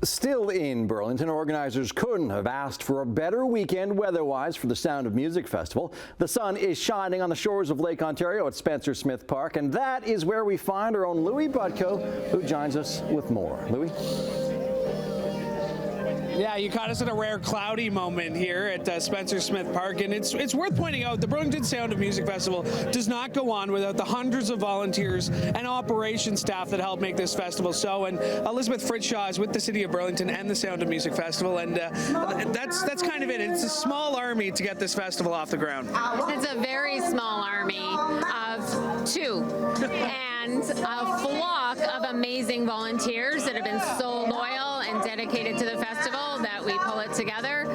Still in Burlington, organizers couldn't have asked for a better weekend weather-wise for the Sound of Music Festival. The sun is shining on the shores of Lake Ontario at Spencer Smith Park, and that is where we find our own Louis Butko, who joins us with more. Louis? Yeah, you caught us at a rare cloudy moment here at Spencer Smith Park, and it's worth pointing out the Burlington Sound of Music Festival does not go on without the hundreds of volunteers and operations staff that help make this festival so. And Elizabeth Fritshaw is with the City of Burlington and the Sound of Music Festival, and that's kind of it. It's a small army to get this festival off the ground. It's a very small army of two. And a flock of amazing volunteers that have been so loyal and dedicated to the festival that we pull it together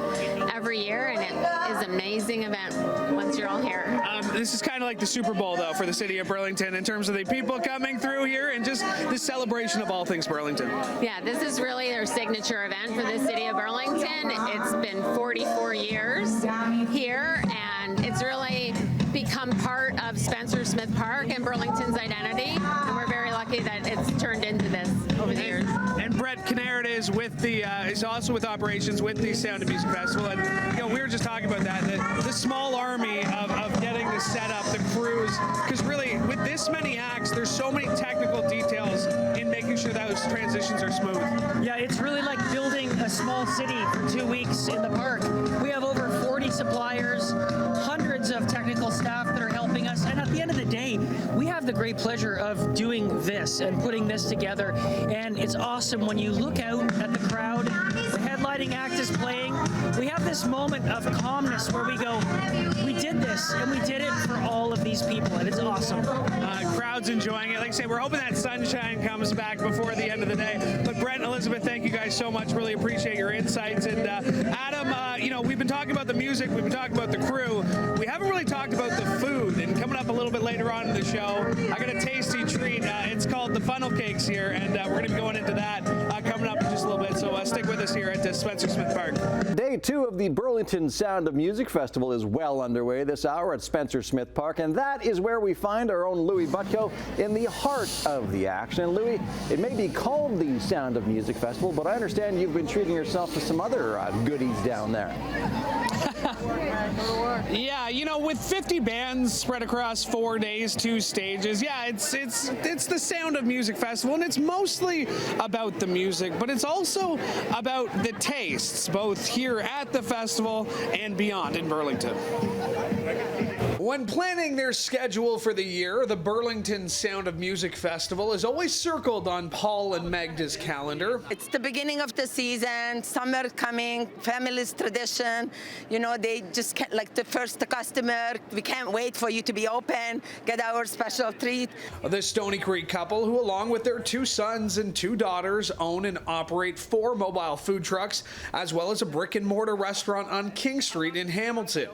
every year, and it is an amazing event once you're all here. This is kind of like the Super Bowl, though, for the City of Burlington in terms of the people coming through here and just the celebration of all things Burlington. Yeah, this is really their signature event for the City of Burlington. It's been 44 years here, and it's really become part of Spencer Smith Park and Burlington's identity, and we're very lucky that it's turned into this over the years. And Brett Canaret is with is also with operations with the Sound of Music Festival, and we were just talking about that the small army of getting the setup, the crews, because really with this many acts, there's so many technical details in making sure those transitions are smooth. Yeah, it's really like building a small city for 2 weeks in the park. We have over 40 suppliers, hundreds of technical staff that are helping us, and at the end of the day, we have the great pleasure of doing this and putting this together, and it's awesome when you look out at the crowd, the headlining act is playing, we have this moment of calmness where we go, we did this, and we did it for all of these people, and it's awesome. Crowd's enjoying it. Like I say, we're hoping that sunshine comes back before the end of the day. But Brent and Elizabeth, thank you guys so much. Really appreciate your insights. And Adam, we've been talking about the music, we've been talking about the crew. We haven't really talked about the food. And coming up a little bit later on in the show, I got a tasty treat. It's called the funnel cakes here, and we're going to be going into that coming up in just a little bit. So stick with us here at Spencer Smith Park. Day 2 of the Burlington Sound of Music Festival is well underway this hour at Spencer Smith Park, and that is where we find our own Louis Butko in the heart of the action. And Louis, it may be called the Sound of Music Festival, but I understand you've been treating yourself to some other goodies down there. Yeah, with 50 bands spread across 4 days, 2 stages, yeah, it's the Sound of Music Festival, and it's mostly about the music, but it's also about the tastes, both here at the festival and beyond in Burlington. When planning their schedule for the year, the Burlington Sound of Music Festival is always circled on Paul and Magda's calendar. It's the beginning of the season, summer coming, family's tradition. They just can't, like the first customer, we can't wait for you to be open, get our special treat. The Stoney Creek couple, who along with their 2 sons and 2 daughters, own and operate 4 mobile food trucks, as well as a brick and mortar restaurant on King Street in Hamilton.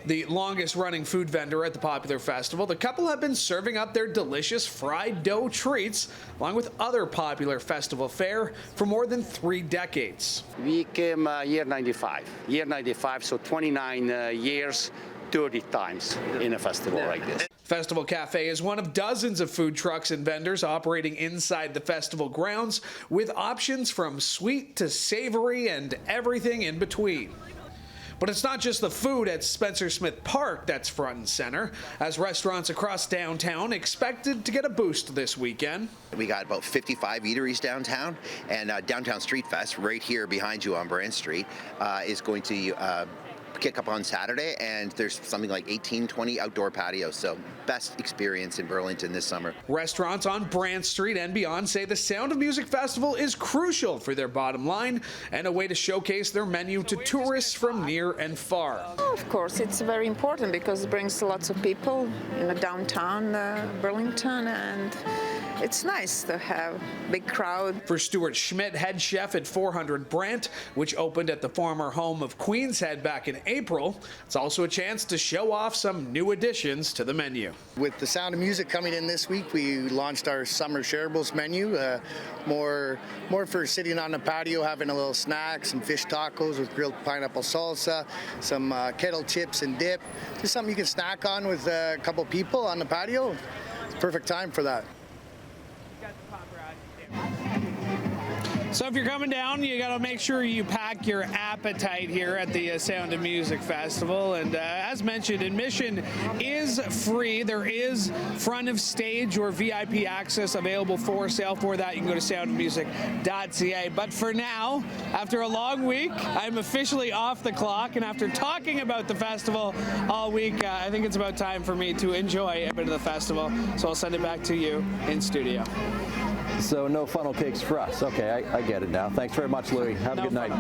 The longest running food vendor at the popular festival, the couple have been serving up their delicious fried dough treats along with other popular festival fare for more than 3 decades. We came year 95, so 29 years, 30 times in a festival like this. Festival Cafe is one of dozens of food trucks and vendors operating inside the festival grounds with options from sweet to savory and everything in between. But it's not just the food at Spencer Smith Park that's front and center, as restaurants across downtown expected to get a boost this weekend. We got about 55 eateries downtown, and Downtown Street Fest right here behind you on Brand Street is going to kick up on Saturday, and there's something like 18-20 outdoor patios, so best experience in Burlington this summer. Restaurants on Brand Street and beyond say the Sound of Music Festival is crucial for their bottom line and a way to showcase their menu to tourists from near and far. Of course, it's very important because it brings lots of people in the downtown Burlington, and it's nice to have a big crowd. For Stuart Schmidt, head chef at 400 Brant, which opened at the former home of Queen's Head back in April, it's also a chance to show off some new additions to the menu. With the Sound of Music coming in this week, we launched our summer shareables menu, more for sitting on the patio, having a little snack, some fish tacos with grilled pineapple salsa, some kettle chips and dip, just something you can snack on with a couple people on the patio. It's perfect time for that. So if you're coming down, you got to make sure you pack your appetite here at the Sound of Music Festival. And as mentioned, admission is free. There is front of stage or VIP access available for sale. For that, you can go to soundofmusic.ca. But for now, after a long week, I'm officially off the clock. And after talking about the festival all week, I think it's about time for me to enjoy a bit of the festival. So I'll send it back to you in studio. So no funnel cakes for us. Okay, I get it now. Thanks very much, Louis. Have a good night.